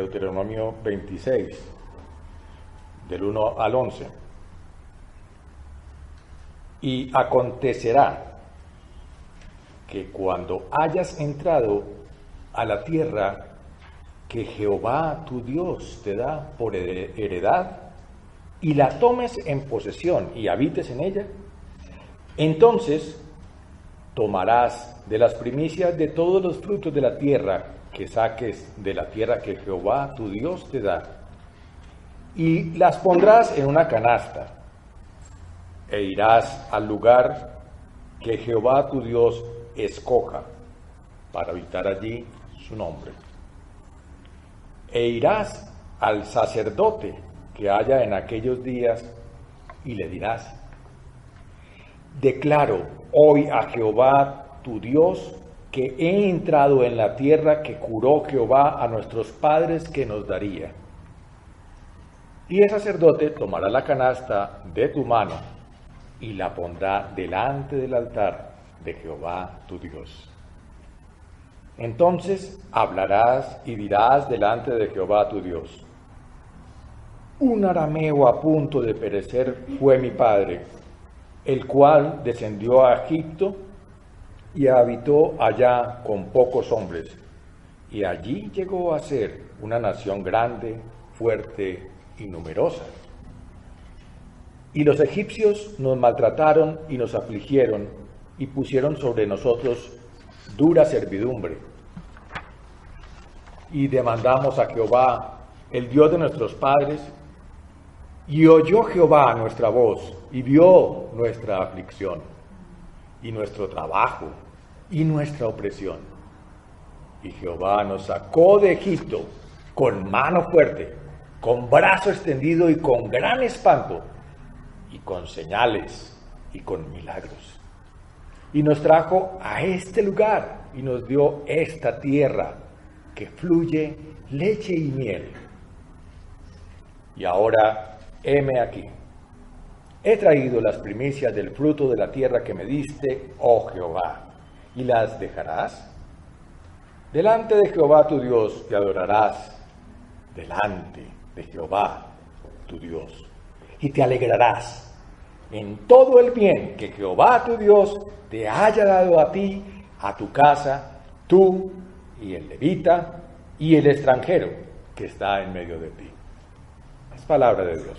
Deuteronomio 26, del 1 al 11. Y acontecerá que cuando hayas entrado a la tierra que Jehová tu Dios te da por heredad, y la tomes en posesión y habites en ella, entonces tomarás de las primicias de todos los frutos de la tierra que saques de la tierra que Jehová tu Dios te da, y las pondrás en una canasta, e irás al lugar que Jehová tu Dios escoja para habitar allí su nombre. E irás al sacerdote que haya en aquellos días y le dirás: declaro hoy a Jehová tu Dios que he entrado en la tierra que juró Jehová a nuestros padres que nos daría. Y el sacerdote tomará la canasta de tu mano y la pondrá delante del altar de Jehová tu Dios. Entonces hablarás y dirás delante de Jehová tu Dios: un arameo a punto de perecer fue mi padre, el cual descendió a Egipto y habitó allá con pocos hombres, y allí llegó a ser una nación grande, fuerte y numerosa. Y los egipcios nos maltrataron y nos afligieron, y pusieron sobre nosotros dura servidumbre. Y demandamos a Jehová, el Dios de nuestros padres, y oyó Jehová nuestra voz, y vio nuestra aflicción, y nuestro trabajo, y nuestra opresión. Y Jehová nos sacó de Egipto con mano fuerte, con brazo extendido y con gran espanto, y con señales y con milagros. Y nos trajo a este lugar y nos dio esta tierra que fluye leche y miel. Y ahora, heme aquí. He traído las primicias del fruto de la tierra que me diste, oh Jehová, ¿y las dejarás? Delante de Jehová tu Dios te adorarás, delante de Jehová tu Dios, y te alegrarás en todo el bien que Jehová tu Dios te haya dado a ti, a tu casa, tú y el levita y el extranjero que está en medio de ti. Es palabra de Dios.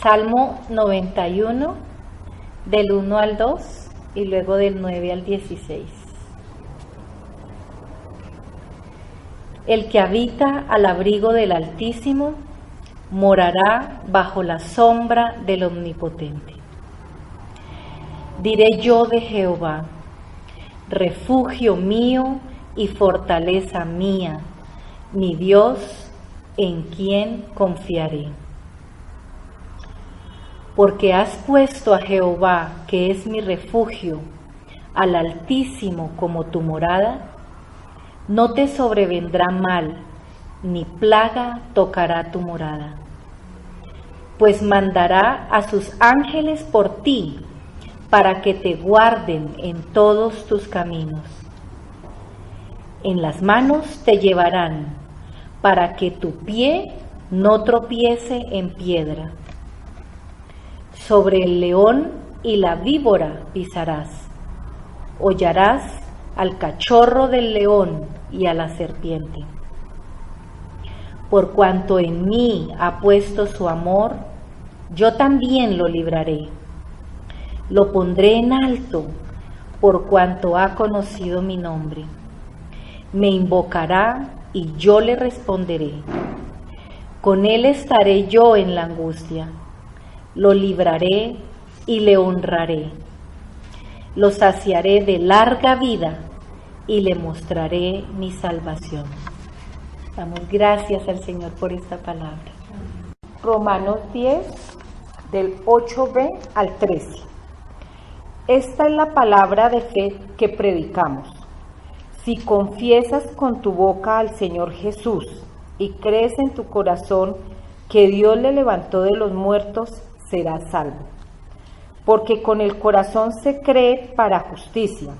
Salmo 91, del 1 al 2 y luego del 9 al 16. El que habita al abrigo del Altísimo morará bajo la sombra del Omnipotente. Diré yo de Jehová: refugio mío y fortaleza mía, mi Dios, en quien confiaré. Porque has puesto a Jehová, que es mi refugio, al Altísimo como tu morada, no te sobrevendrá mal, ni plaga tocará tu morada. Pues mandará a sus ángeles por ti, para que te guarden en todos tus caminos. En las manos te llevarán, para que tu pie no tropiece en piedra. Sobre el león y la víbora pisarás. Hollarás al cachorro del león y a la serpiente. Por cuanto en mí ha puesto su amor, yo también lo libraré. Lo pondré en alto, por cuanto ha conocido mi nombre. Me invocará y yo le responderé. Con él estaré yo en la angustia. Lo libraré y le honraré. Lo saciaré de larga vida y le mostraré mi salvación. Damos gracias al Señor por esta palabra. Romanos 10, del 8b al 13. Esta es la palabra de fe que predicamos. Si confiesas con tu boca al Señor Jesús y crees en tu corazón que Dios le levantó de los muertos, serás salvo. Porque con el corazón se cree para justicia,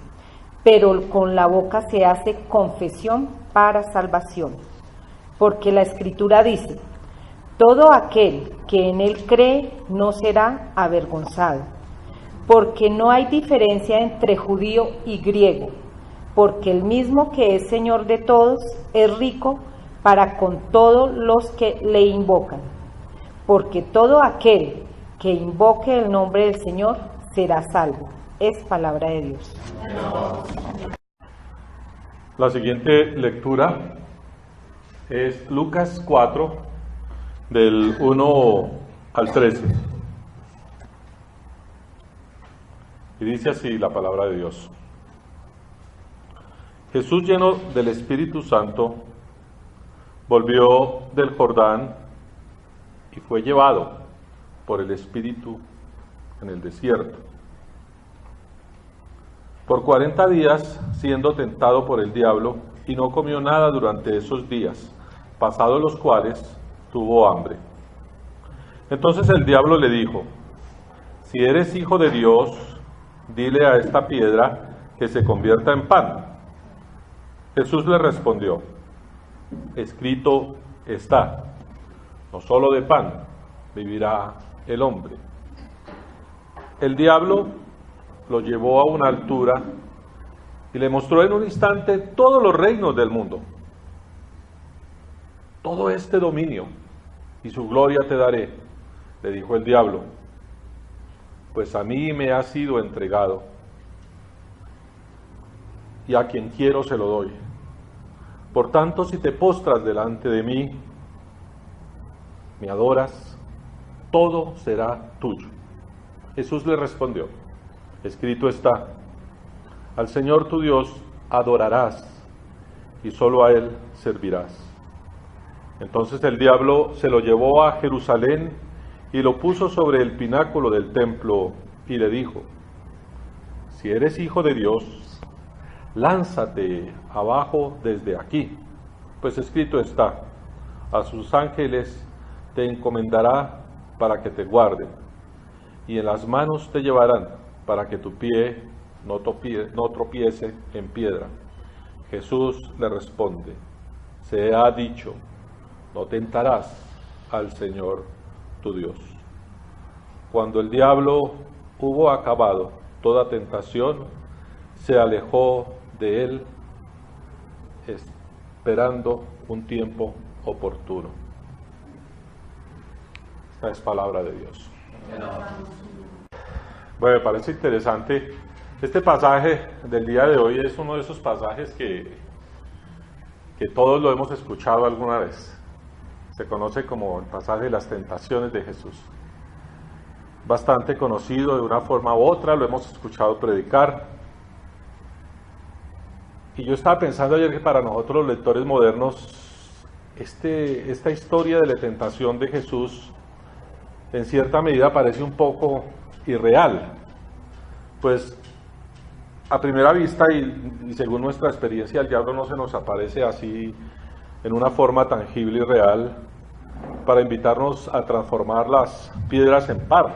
pero con la boca se hace confesión para salvación. Porque la Escritura dice, todo aquel que en él cree no será avergonzado, porque no hay diferencia entre judío y griego, porque el mismo que es Señor de todos es rico para con todos los que le invocan, porque todo aquel que invoque el nombre del Señor será salvo. Es palabra de Dios. La siguiente lectura es Lucas 4, del 1 al 13. Y dice así la palabra de Dios. Jesús, lleno del Espíritu Santo, volvió del Jordán y fue llevado por el Espíritu en el desierto. Por 40 días siendo tentado por el diablo, y no comió nada durante esos días, pasados los cuales tuvo hambre. Entonces el diablo le dijo, si eres hijo de Dios, dile a esta piedra que se convierta en pan. Jesús le respondió, escrito está, no solo de pan vivirá el hombre. El diablo lo llevó a una altura y le mostró en un instante todos los reinos del mundo. Todo este dominio y su gloria te daré, le dijo el diablo, pues a mí me ha sido entregado, y a quien quiero se lo doy. Por tanto, si te postras delante de mí, me adoras, todo será tuyo. Jesús le respondió, escrito está, al Señor tu Dios adorarás, y solo a Él servirás. Entonces el diablo se lo llevó a Jerusalén y lo puso sobre el pináculo del templo y le dijo, si eres hijo de Dios, lánzate abajo desde aquí, pues escrito está, a sus ángeles te encomendará para que te guarden, y en las manos te llevarán para que tu pie no tropiece en piedra. Jesús le responde, se ha dicho, no tentarás al Señor tu Dios. Cuando el diablo hubo acabado toda tentación, se alejó de él, esperando un tiempo oportuno. Esta es palabra de Dios. Bueno, me parece interesante. Este pasaje del día de hoy es uno de esos pasajes que todos lo hemos escuchado alguna vez. Se conoce como el pasaje de las tentaciones de Jesús. Bastante conocido de una forma u otra, lo hemos escuchado predicar. Y yo estaba pensando ayer que para nosotros los lectores modernos, esta historia de la tentación de Jesús, en cierta medida parece un poco irreal. Pues a primera vista y según nuestra experiencia, el diablo no se nos aparece así en una forma tangible y real para invitarnos a transformar las piedras en pan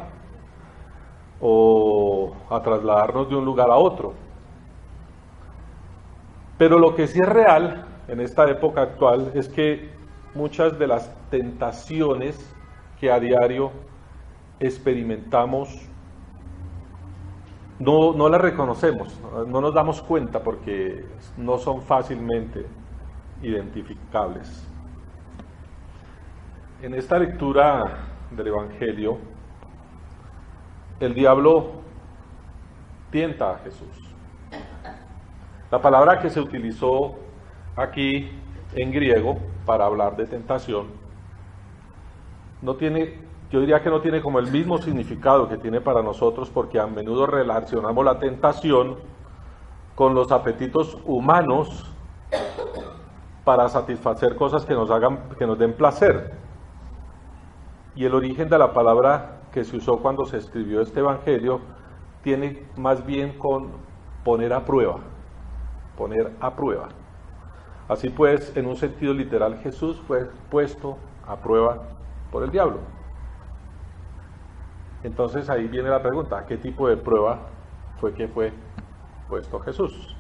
o a trasladarnos de un lugar a otro. Pero lo que sí es real en esta época actual es que muchas de las tentaciones que a diario experimentamos no las reconocemos, no nos damos cuenta porque no son fácilmente identificables. En esta lectura del Evangelio, el diablo tienta a Jesús. La palabra que se utilizó aquí en griego para hablar de tentación yo diría que no tiene como el mismo significado que tiene para nosotros, porque a menudo relacionamos la tentación con los apetitos humanos para satisfacer cosas que nos den placer. Y el origen de la palabra que se usó cuando se escribió este evangelio tiene más bien con poner a prueba. Poner a prueba. Así pues, en un sentido literal, Jesús fue puesto a prueba por el diablo. Entonces ahí viene la pregunta, ¿a qué tipo de prueba fue que fue puesto Jesús?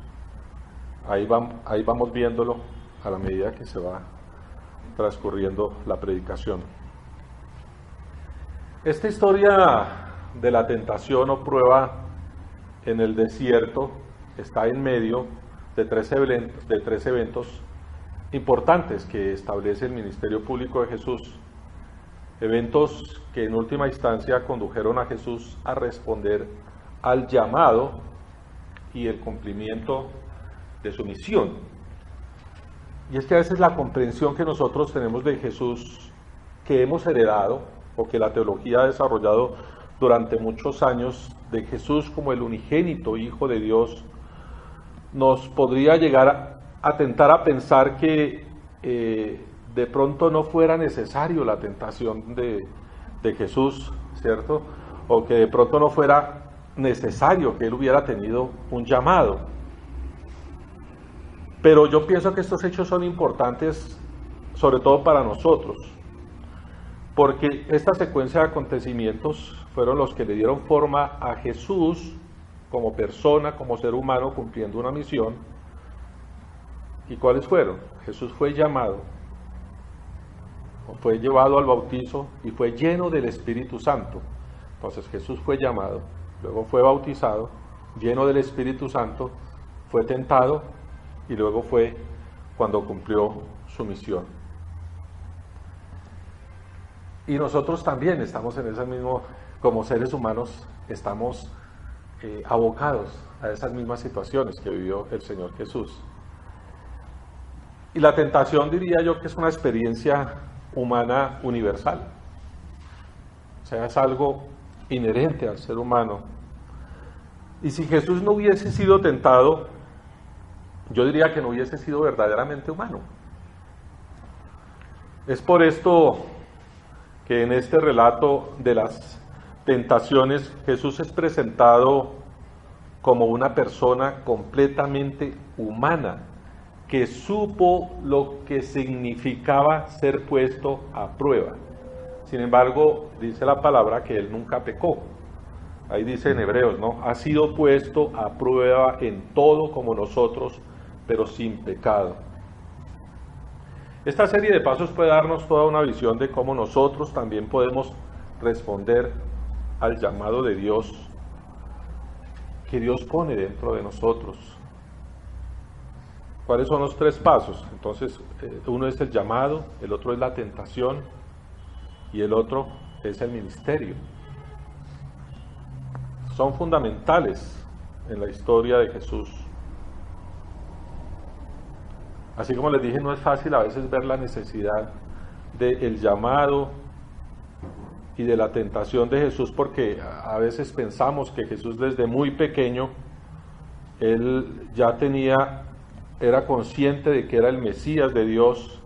Ahí vamos viéndolo a la medida que se va transcurriendo la predicación. Esta historia de la tentación o prueba en el desierto está en medio de tres eventos importantes que establece el ministerio público de Jesús. Eventos que en última instancia condujeron a Jesús a responder al llamado y el cumplimiento de su misión. Y es que a veces la comprensión que nosotros tenemos de Jesús, que hemos heredado, o que la teología ha desarrollado durante muchos años, de Jesús como el unigénito Hijo de Dios, nos podría llegar a tentar a pensar que de pronto no fuera necesario la tentación de Jesús, ¿cierto? O que de pronto no fuera necesario que Él hubiera tenido un llamado. Pero yo pienso que estos hechos son importantes, sobre todo para nosotros, porque esta secuencia de acontecimientos fueron los que le dieron forma a Jesús como persona, como ser humano, cumpliendo una misión. ¿Y cuáles fueron? Jesús fue llamado, fue llevado al bautizo y fue lleno del Espíritu Santo. Entonces Jesús fue llamado, luego fue bautizado, lleno del Espíritu Santo, fue tentado y luego fue cuando cumplió su misión. Y nosotros también estamos en ese mismo, como seres humanos, estamos abocados a esas mismas situaciones que vivió el Señor Jesús. Y la tentación, diría yo, que es una experiencia humana universal. O sea, es algo inherente al ser humano. Y si Jesús no hubiese sido tentado, yo diría que no hubiese sido verdaderamente humano. Es por esto que en este relato de las tentaciones, Jesús es presentado como una persona completamente humana, que supo lo que significaba ser puesto a prueba. Sin embargo, dice la palabra que Él nunca pecó. Ahí dice en Hebreos, ¿no? Ha sido puesto a prueba en todo como nosotros, pero sin pecado. Esta serie de pasos puede darnos toda una visión de cómo nosotros también podemos responder al llamado de Dios que Dios pone dentro de nosotros. ¿Cuáles son los tres pasos? Entonces, uno es el llamado, el otro es la tentación y el otro es el ministerio. Son fundamentales en la historia de Jesús. Así como les dije, no es fácil a veces ver la necesidad del llamado y de la tentación de Jesús, porque a veces pensamos que Jesús desde muy pequeño, Él ya era consciente de que era el Mesías de Dios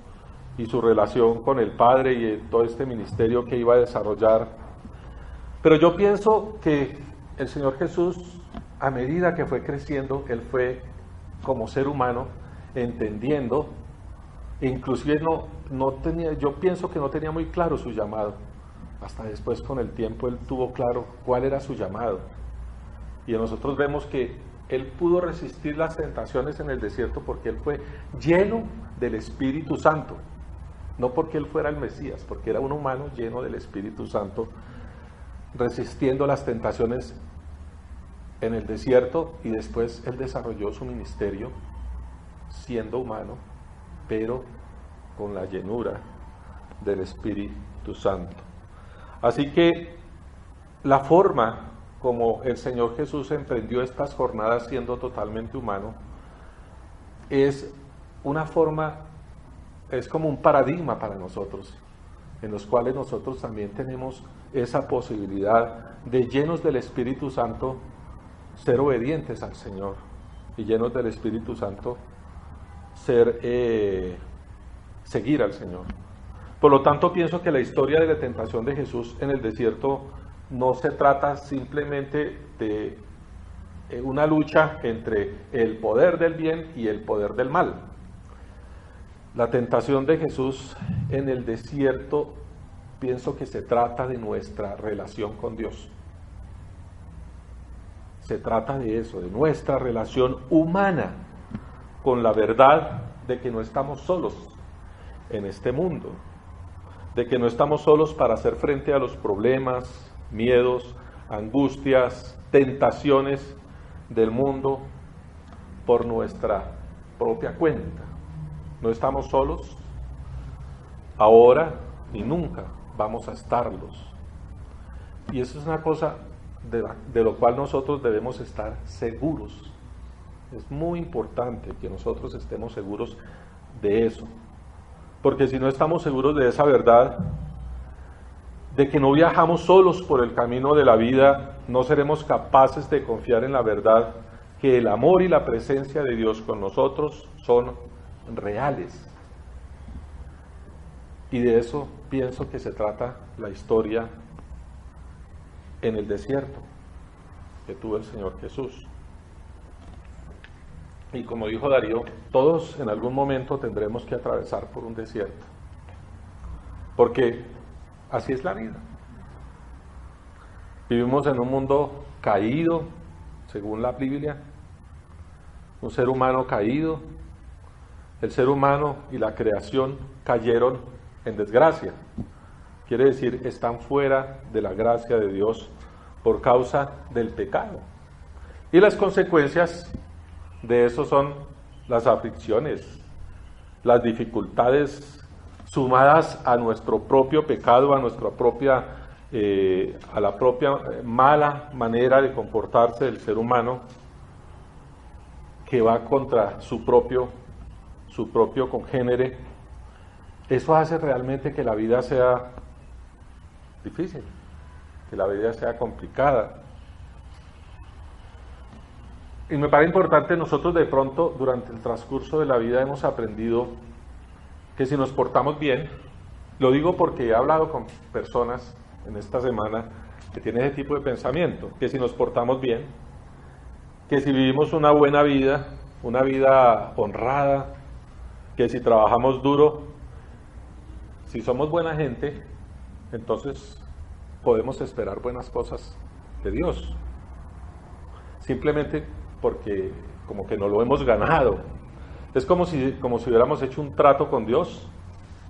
y su relación con el Padre y todo este ministerio que iba a desarrollar. Pero yo pienso que el Señor Jesús, a medida que fue creciendo, Él fue como ser humano, entendiendo, inclusive yo pienso que no tenía muy claro su llamado. Hasta después, con el tiempo, Él tuvo claro cuál era su llamado. Y nosotros vemos que Él pudo resistir las tentaciones en el desierto porque Él fue lleno del Espíritu Santo. No porque Él fuera el Mesías, porque era un humano lleno del Espíritu Santo, resistiendo las tentaciones en el desierto, y después Él desarrolló su ministerio siendo humano, pero con la llenura del Espíritu Santo. Así que la forma como el Señor Jesús emprendió estas jornadas siendo totalmente humano es una forma, es como un paradigma para nosotros, en los cuales nosotros también tenemos esa posibilidad de, llenos del Espíritu Santo, ser obedientes al Señor, y llenos del Espíritu Santo, seguir al Señor. Por lo tanto, pienso que la historia de la tentación de Jesús en el desierto no se trata simplemente de una lucha entre el poder del bien y el poder del mal. La tentación de Jesús en el desierto, pienso que se trata de nuestra relación con Dios. Se trata de eso, de nuestra relación humana con la verdad de que no estamos solos en este mundo, de que no estamos solos para hacer frente a los problemas, miedos, angustias, tentaciones del mundo por nuestra propia cuenta. No estamos solos ahora ni nunca vamos a estarlos. Y eso es una cosa de lo cual nosotros debemos estar seguros. Es muy importante que nosotros estemos seguros de eso, porque si no estamos seguros de esa verdad, de que no viajamos solos por el camino de la vida, no seremos capaces de confiar en la verdad que el amor y la presencia de Dios con nosotros son reales. Y de eso pienso que se trata la historia en el desierto que tuvo el Señor Jesús. Y como dijo Darío, todos en algún momento tendremos que atravesar por un desierto, porque así es la vida. Vivimos en un mundo caído, según la Biblia, un ser humano caído. El ser humano y la creación cayeron en desgracia. Quiere decir, están fuera de la gracia de Dios por causa del pecado. Y las consecuencias de eso son las aflicciones, las dificultades sumadas a nuestro propio pecado, a nuestra propia, a la propia mala manera de comportarse del ser humano, que va contra su propio congénere. Eso hace realmente que la vida sea difícil, que la vida sea complicada. Y me parece importante, nosotros de pronto durante el transcurso de la vida hemos aprendido que si nos portamos bien, lo digo porque he hablado con personas en esta semana que tienen ese tipo de pensamiento, que si nos portamos bien, que si vivimos una buena vida, una vida honrada, que si trabajamos duro, si somos buena gente, entonces podemos esperar buenas cosas de Dios. Simplemente porque como que no lo hemos ganado. Es como si hubiéramos hecho un trato con Dios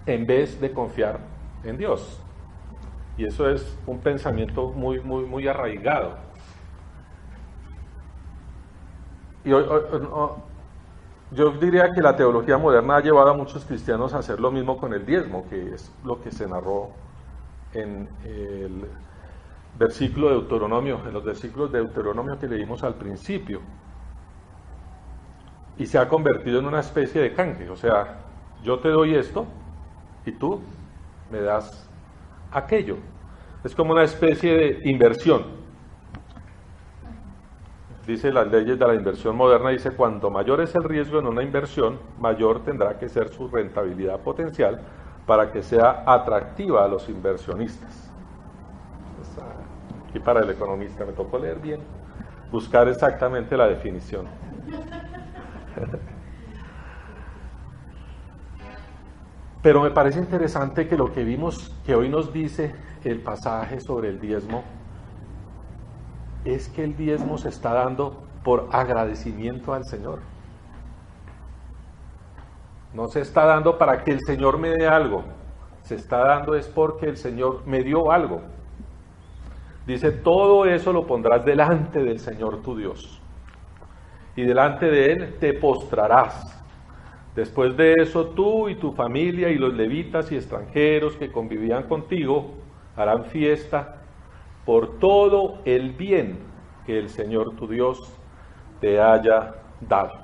en vez de confiar en Dios. Y eso es un pensamiento muy arraigado. Y yo diría que la teología moderna ha llevado a muchos cristianos a hacer lo mismo con el diezmo, que es lo que se narró en el versículo de Deuteronomio, en los versículos de Deuteronomio que leímos al principio. Y se ha convertido en una especie de canje, o sea, yo te doy esto y tú me das aquello. Es como una especie de inversión. Dice las leyes de la inversión moderna, dice, cuanto mayor es el riesgo en una inversión, mayor tendrá que ser su rentabilidad potencial para que sea atractiva a los inversionistas. Aquí para el economista me tocó leer bien, buscar exactamente la definición. Pero me parece interesante que lo que vimos, que hoy nos dice el pasaje sobre el diezmo, es que el diezmo se está dando por agradecimiento al Señor. No se está dando para que el Señor me dé algo, se está dando es porque el Señor me dio algo. Dice, todo eso lo pondrás delante del Señor tu Dios, y delante de Él te postrarás. Después de eso, tú y tu familia y los levitas y extranjeros que convivían contigo harán fiesta por todo el bien que el Señor tu Dios te haya dado.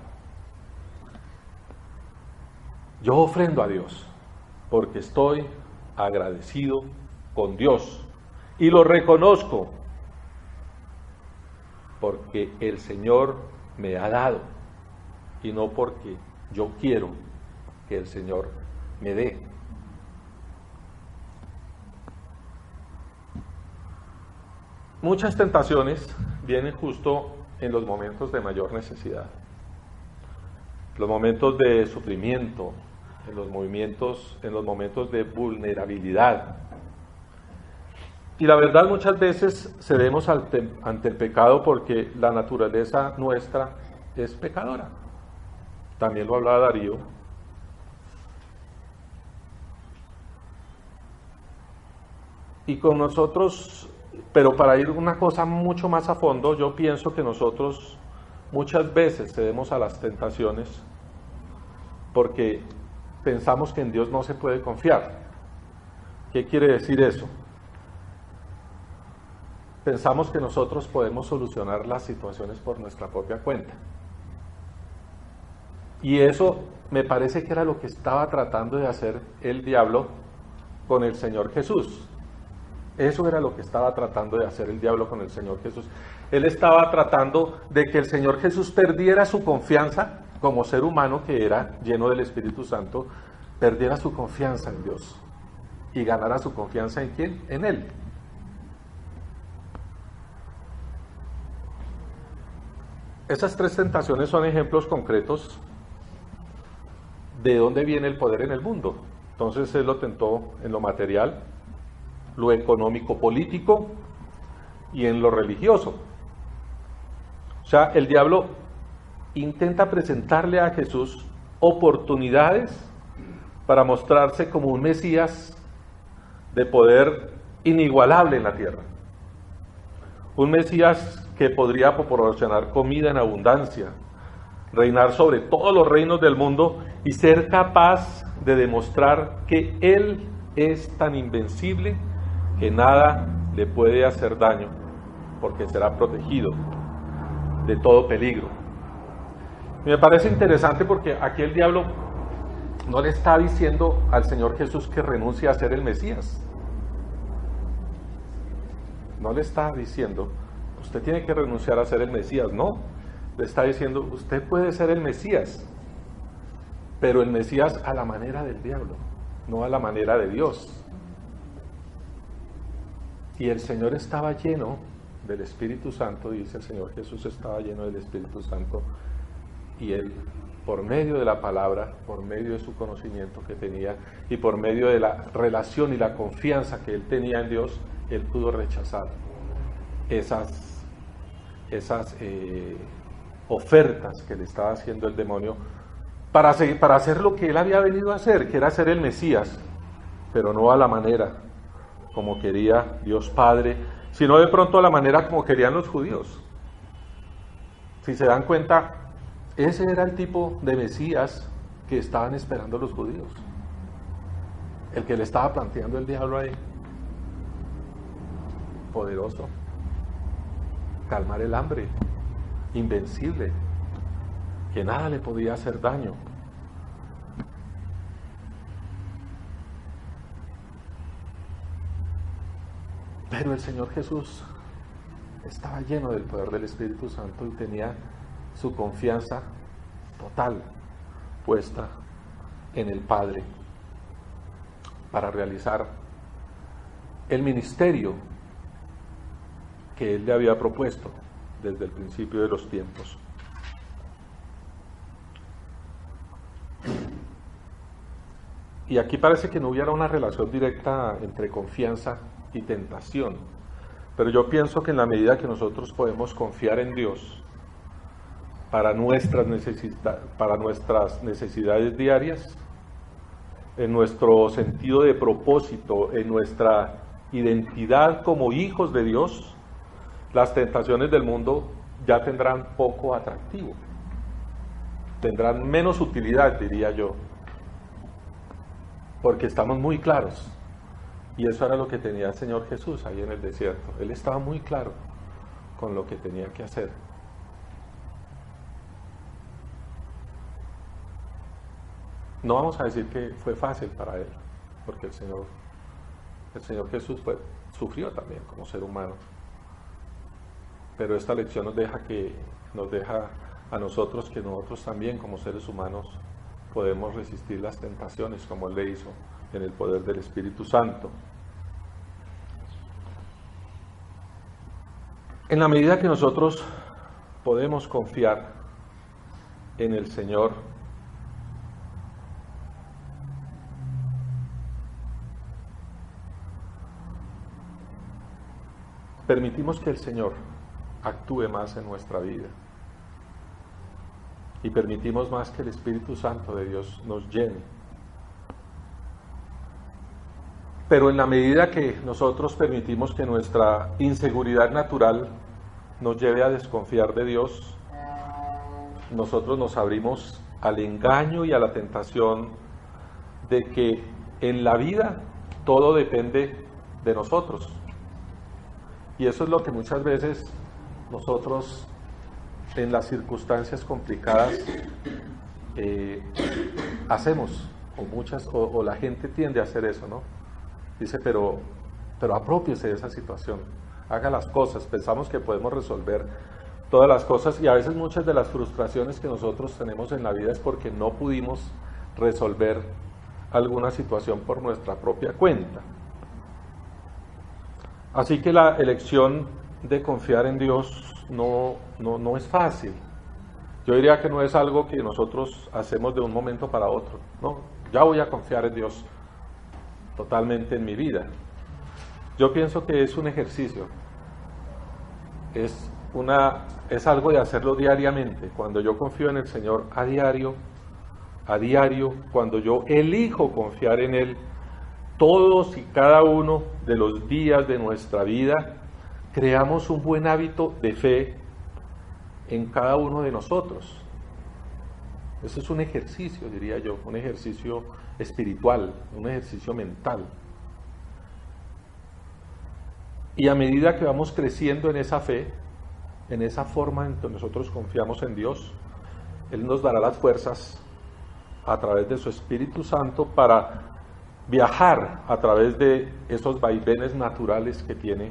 Yo ofrendo a Dios porque estoy agradecido con Dios y lo reconozco porque el Señor me ha dado y no porque yo quiero que el Señor me dé. Muchas tentaciones vienen justo en los momentos de mayor necesidad, los momentos de sufrimiento, en los momentos de vulnerabilidad. Y la verdad, muchas veces cedemos ante el pecado porque la naturaleza nuestra es pecadora. También lo hablaba Darío, Y con nosotros, pero para ir una cosa mucho más a fondo, yo pienso que nosotros muchas veces cedemos a las tentaciones porque pensamos que en Dios no se puede confiar. ¿Qué quiere decir eso? Pensamos que nosotros podemos solucionar las situaciones por nuestra propia cuenta. Y eso me parece que era lo que estaba tratando de hacer el diablo con el Señor Jesús. Eso era lo que estaba tratando de hacer el diablo con el Señor Jesús. Él estaba tratando de que el Señor Jesús perdiera su confianza como ser humano que era lleno del Espíritu Santo, perdiera su confianza en Dios y ganara su confianza en ¿quién? En Él. Esas tres tentaciones son ejemplos concretos de dónde viene el poder en el mundo. Entonces Él lo tentó en lo material, lo económico-político y en lo religioso. O sea, el diablo intenta presentarle a Jesús oportunidades para mostrarse como un Mesías de poder inigualable en la tierra. Un Mesías que podría proporcionar comida en abundancia, reinar sobre todos los reinos del mundo y ser capaz de demostrar que Él es tan invencible que nada le puede hacer daño, porque será protegido de todo peligro. Me parece interesante porque aquí el diablo no le está diciendo al Señor Jesús que renuncie a ser el Mesías. No le está diciendo, usted tiene que renunciar a ser el Mesías, no. Le está diciendo, usted puede ser el Mesías, pero el Mesías a la manera del diablo, no a la manera de Dios. Y el Señor estaba lleno del Espíritu Santo, dice el Señor Jesús estaba lleno del Espíritu Santo, y Él, por medio de la palabra, por medio de su conocimiento que tenía, y por medio de la relación y la confianza que Él tenía en Dios, Él pudo rechazar esas ofertas que le estaba haciendo el demonio para hacer lo que Él había venido a hacer, que era ser el Mesías, pero no a la manera como quería Dios Padre, sino de pronto a la manera como querían los judíos. Si se dan cuenta, ese era el tipo de Mesías que estaban esperando los judíos, el que le estaba planteando el diablo ahí. Poderoso, calmar el hambre, invencible, que nada le podía hacer daño. Pero el Señor Jesús estaba lleno del poder del Espíritu Santo y tenía su confianza total puesta en el Padre para realizar el ministerio que Él le había propuesto desde el principio de los tiempos. Y aquí parece que no hubiera una relación directa entre confianza y tentación, pero yo pienso que en la medida que nosotros podemos confiar en Dios para nuestras necesidades diarias, en nuestro sentido de propósito, en nuestra identidad como hijos de Dios, las tentaciones del mundo ya tendrán poco atractivo, tendrán menos utilidad, diría yo, porque estamos muy claros. Y eso era lo que tenía el Señor Jesús ahí en el desierto. Él estaba muy claro con lo que tenía que hacer. No vamos a decir que fue fácil para Él, porque el Señor Jesús sufrió también como ser humano. Pero esta lección nos deja a nosotros que nosotros también como seres humanos podemos resistir las tentaciones como Él le hizo en el poder del Espíritu Santo. En la medida que nosotros podemos confiar en el Señor, permitimos que el Señor actúe más en nuestra vida y permitimos más que el Espíritu Santo de Dios nos llene. Pero en la medida que nosotros permitimos que nuestra inseguridad natural nos lleve a desconfiar de Dios, nosotros nos abrimos al engaño y a la tentación de que en la vida todo depende de nosotros. Y eso es lo que muchas veces nosotros en las circunstancias complicadas hacemos, o la gente tiende a hacer eso, ¿no? Dice, pero aprópiese de esa situación, haga las cosas, pensamos que podemos resolver todas las cosas, y a veces muchas de las frustraciones que nosotros tenemos en la vida es porque no pudimos resolver alguna situación por nuestra propia cuenta. Así que la elección de confiar en Dios no es fácil. Yo diría que no es algo que nosotros hacemos de un momento para otro. No, ya voy a confiar en Dios totalmente en mi vida. Yo pienso que es un ejercicio, es algo de hacerlo diariamente. Cuando yo confío en el Señor a diario, cuando yo elijo confiar en Él, todos y cada uno de los días de nuestra vida, creamos un buen hábito de fe en cada uno de nosotros. Eso es un ejercicio, diría yo, un ejercicio espiritual, un ejercicio mental. Y a medida que vamos creciendo en esa fe, en esa forma en que nosotros confiamos en Dios, Él nos dará las fuerzas a través de su Espíritu Santo para viajar a través de esos vaivenes naturales que tiene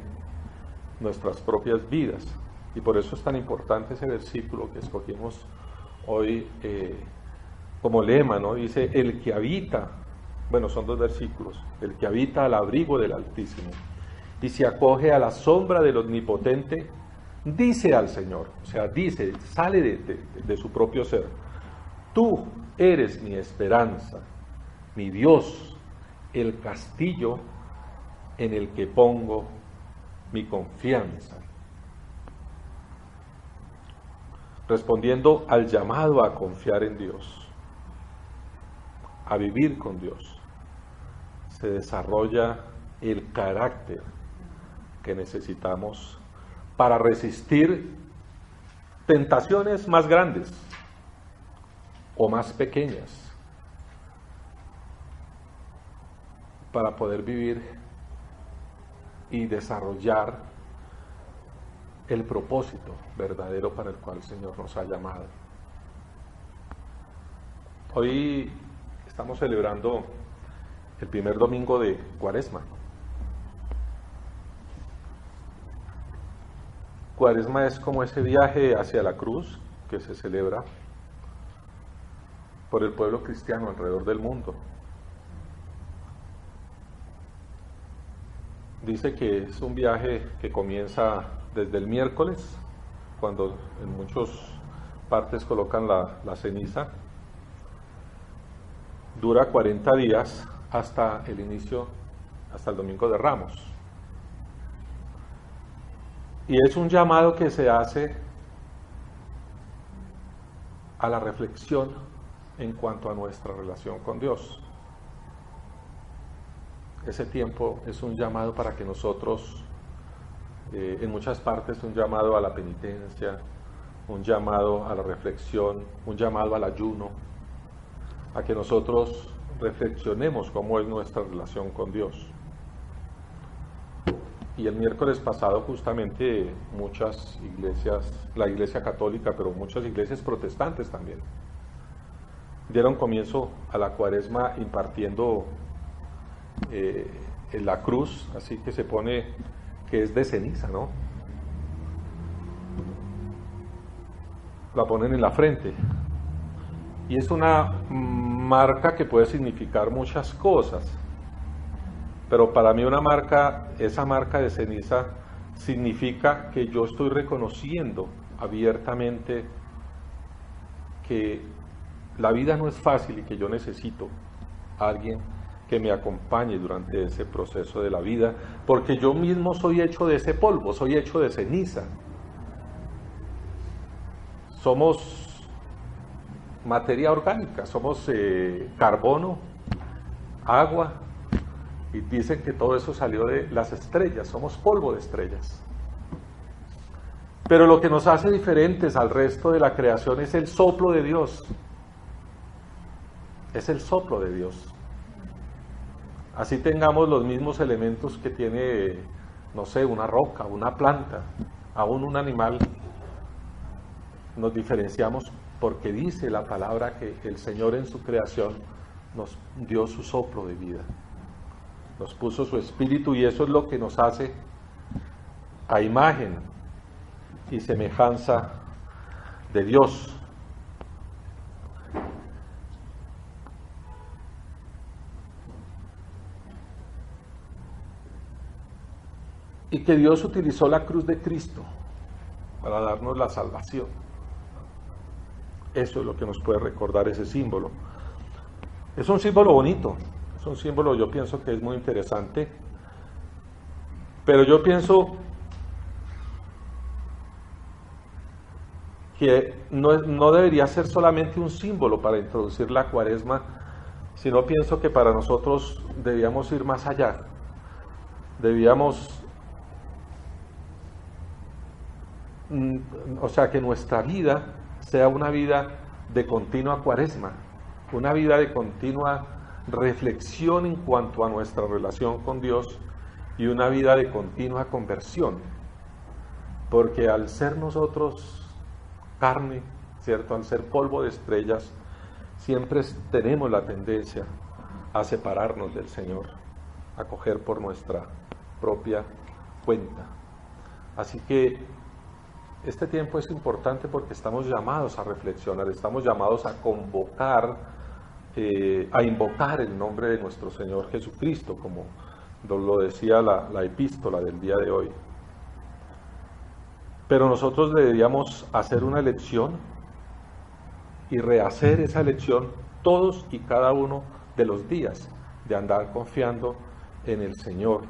nuestras propias vidas. Y por eso es tan importante ese versículo que escogimos hoy como lema, ¿no? Dice, el que habita, bueno, son dos versículos, el que habita al abrigo del Altísimo y se acoge a la sombra del Omnipotente, dice al Señor, o sea, dice, sale de su propio ser, tú eres mi esperanza, mi Dios, el castillo en el que pongo mi confianza. Respondiendo al llamado a confiar en Dios, a vivir con Dios, se desarrolla el carácter que necesitamos para resistir tentaciones más grandes o más pequeñas, para poder vivir y desarrollar el propósito verdadero para el cual el Señor nos ha llamado. Hoy estamos celebrando el primer domingo de Cuaresma. Cuaresma es como ese viaje hacia la cruz que se celebra por el pueblo cristiano alrededor del mundo. Dice que es un viaje que comienza desde el miércoles, cuando en muchas partes colocan la ceniza, dura 40 días hasta el inicio, hasta el Domingo de Ramos. Y es un llamado que se hace a la reflexión en cuanto a nuestra relación con Dios. Ese tiempo es un llamado para que nosotros, en muchas partes, un llamado a la penitencia, un llamado a la reflexión, un llamado al ayuno, a que nosotros reflexionemos cómo es nuestra relación con Dios. Y el miércoles pasado justamente muchas iglesias, la iglesia católica, pero muchas iglesias protestantes también, dieron comienzo a la Cuaresma impartiendo en la cruz, así que se pone que es de ceniza, ¿no? La ponen en la frente. Y es una marca que puede significar muchas cosas. Pero para mí esa marca de ceniza significa que yo estoy reconociendo abiertamente que la vida no es fácil y que yo necesito a alguien que me acompañe durante ese proceso de la vida, porque yo mismo soy hecho de ese polvo, soy hecho de ceniza. Somos materia orgánica, somos carbono, agua Y dicen que todo eso salió de las estrellas, somos polvo de estrellas. Pero lo que nos hace diferentes al resto de la creación es el soplo de Dios. Es el soplo de Dios. Así tengamos los mismos elementos que tiene, no sé, una roca, una planta, aún un animal, nos diferenciamos porque dice la palabra que el Señor en su creación nos dio su soplo de vida. Nos puso su espíritu y eso es lo que nos hace a imagen y semejanza de Dios. Y que Dios utilizó la cruz de Cristo para darnos la salvación. Eso es lo que nos puede recordar ese símbolo. Es un símbolo bonito, es un símbolo, yo pienso que es muy interesante, pero yo pienso que no debería ser solamente un símbolo para introducir la Cuaresma, sino pienso que para nosotros debíamos ir más allá. Debíamos, o sea, que nuestra vida sea una vida de continua Cuaresma, una vida de continua reflexión en cuanto a nuestra relación con Dios y una vida de continua conversión, porque al ser nosotros carne, ¿cierto? Al ser polvo de estrellas, siempre tenemos la tendencia a separarnos del Señor, a coger por nuestra propia cuenta. Así que este tiempo es importante porque estamos llamados a reflexionar, estamos llamados a convocar, a invocar el nombre de nuestro Señor Jesucristo, como lo decía la epístola del día de hoy. Pero nosotros deberíamos hacer una elección y rehacer esa elección todos y cada uno de los días, de andar confiando en el Señor,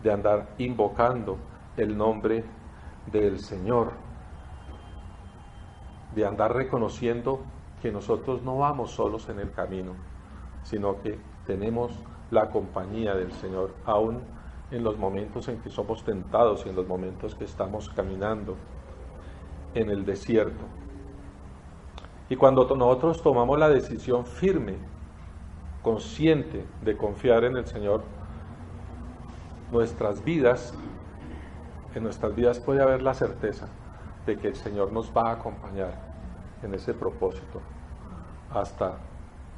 de andar invocando el nombre del Señor, de andar reconociendo que nosotros no vamos solos en el camino, sino que tenemos la compañía del Señor, aún en los momentos en que somos tentados y en los momentos que estamos caminando en el desierto. Y cuando nosotros tomamos la decisión firme, consciente de confiar en el Señor, en nuestras vidas puede haber la certeza de que el Señor nos va a acompañar en ese propósito hasta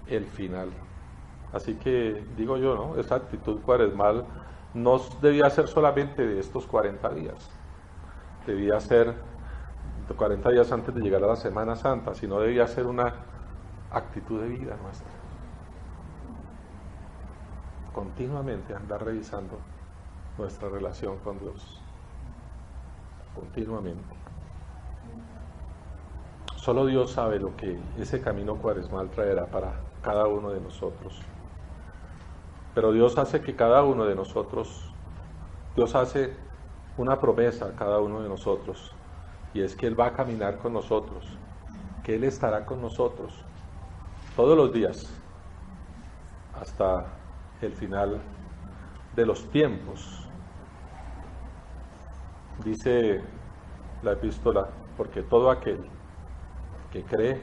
el final. Así que digo yo, ¿no? Esa actitud cuaresmal no debía ser solamente de estos 40 días, debía ser 40 días antes de llegar a la Semana Santa, sino debía ser una actitud de vida nuestra. Continuamente andar revisando nuestra relación con Dios. Continuamente. Solo Dios sabe lo que ese camino cuaresmal traerá para cada uno de nosotros. Pero Dios hace que cada uno de nosotros, Dios hace una promesa a cada uno de nosotros, y es que Él va a caminar con nosotros, que Él estará con nosotros todos los días hasta el final de los tiempos. Dice la epístola, porque todo aquel que cree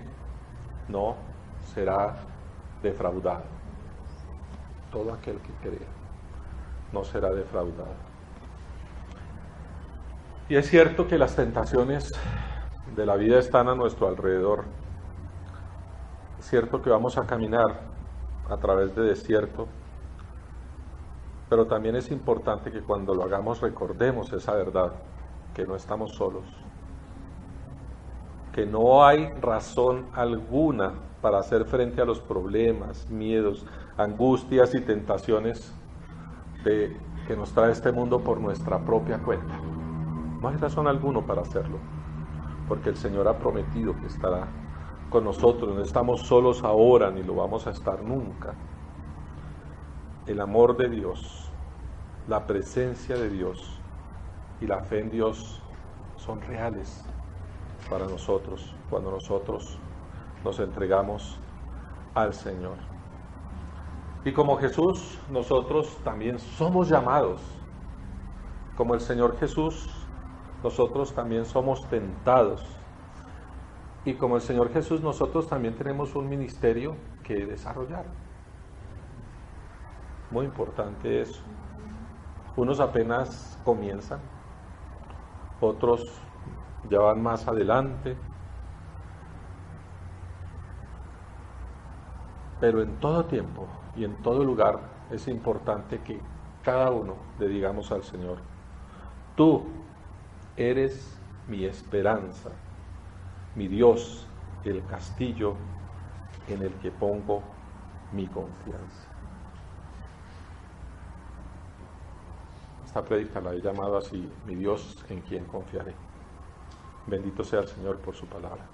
no será defraudado. Todo aquel que cree no será defraudado. Y es cierto que las tentaciones de la vida están a nuestro alrededor. Es cierto que vamos a caminar a través de desierto, pero también es importante que cuando lo hagamos recordemos esa verdad, que no estamos solos, que no hay razón alguna para hacer frente a los problemas, miedos, angustias y tentaciones que nos trae este mundo por nuestra propia cuenta. No hay razón alguna para hacerlo, porque el Señor ha prometido que estará con nosotros. No estamos solos ahora, ni lo vamos a estar nunca. El amor de Dios, la presencia de Dios y la fe en Dios son reales para nosotros cuando nosotros nos entregamos al Señor. Y como Jesús, nosotros también somos llamados. Como el Señor Jesús, nosotros también somos tentados. Y como el Señor Jesús, nosotros también tenemos un ministerio que desarrollar. Muy importante eso. Unos apenas comienzan, otros ya van más adelante. Pero en todo tiempo y en todo lugar es importante que cada uno le digamos al Señor: tú eres mi esperanza, mi Dios, el castillo en el que pongo mi confianza. Esta prédica la he llamado así: mi Dios en quien confiaré. Bendito sea el Señor por su palabra.